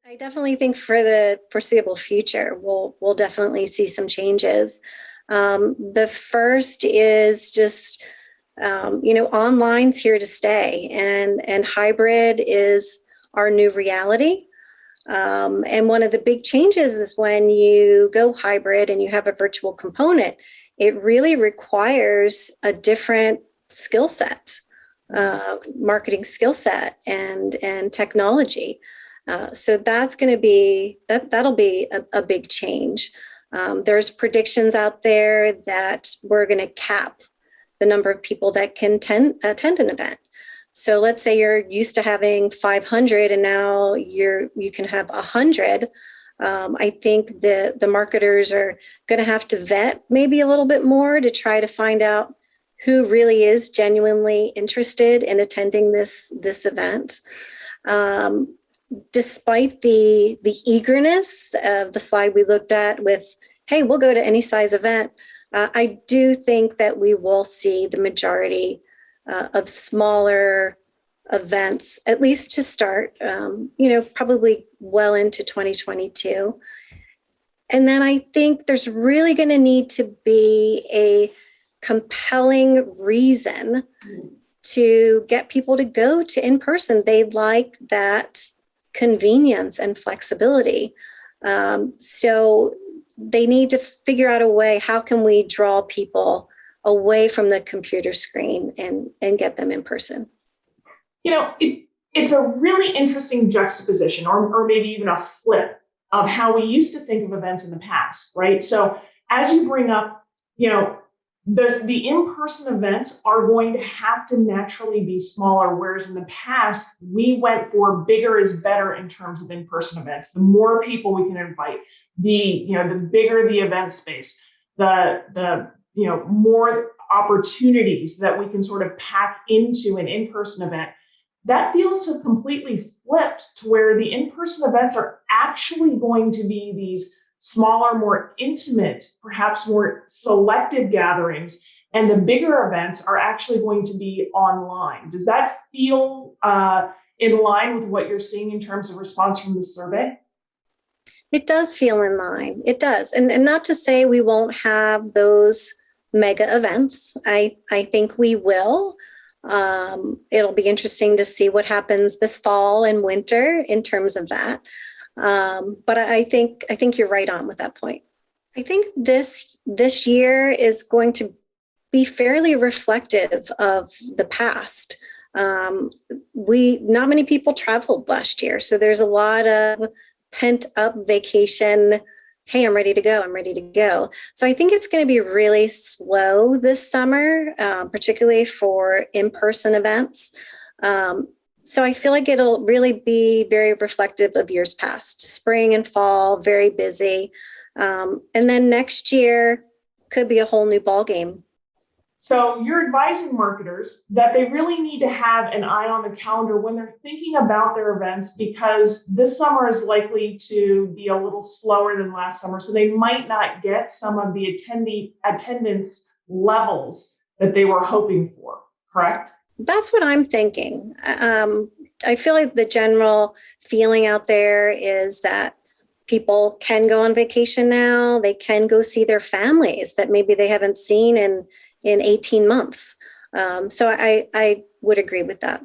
I definitely think for the foreseeable future, we'll definitely see some changes. The first is just online's here to stay, and hybrid is our new reality. And one of the big changes is when you go hybrid and you have a virtual component, it really requires a different skill set, marketing skill set, and technology. So that's going to be that'll be a big change. There's predictions out there that we're going to cap the number of people that can attend an event. So let's say you're used to having 500 and now you can have 100. I think the marketers are going to have to vet maybe a little bit more to try to find out who really is genuinely interested in attending this event. Despite the eagerness of the slide we looked at with, hey, we'll go to any size event, I do think that we will see the majority of smaller events, at least to start, probably well into 2022. And then I think there's really going to need to be a compelling reason to get people to go to in person. They like that convenience and flexibility. So they need to figure out a way, how can we draw people away from the computer screen and get them in person? It's a really interesting juxtaposition, or maybe even a flip of how we used to think of events in the past, right? So as you bring up, the in-person events are going to have to naturally be smaller, whereas in the past, we went for bigger is better in terms of in-person events. The more people we can invite, the bigger the event space, the more opportunities that we can sort of pack into an in-person event. That feels to have completely flipped to where the in-person events are actually going to be these smaller, more intimate, perhaps more selective gatherings, and the bigger events are actually going to be online. Does that feel in line with what you're seeing in terms of response from the survey? It does feel in line. It does. And not to say we won't have those mega events. I think we will. It'll be interesting to see what happens this fall and winter in terms of that. But I think you're right on with that point. I think this year is going to be fairly reflective of the past. Not many people traveled last year, so there's a lot of pent up vacation. Hey, I'm ready to go. I'm ready to go. So I think it's going to be really slow this summer, particularly for in-person events. So I feel like it'll really be very reflective of years past. Spring and fall, very busy. And then next year could be a whole new ballgame. So you're advising marketers that they really need to have an eye on the calendar when they're thinking about their events, because this summer is likely to be a little slower than last summer. So they might not get some of the attendance levels that they were hoping for, correct? That's what I'm thinking. I feel like the general feeling out there is that people can go on vacation now. They can go see their families that maybe they haven't seen in 18 months. So I would agree with that.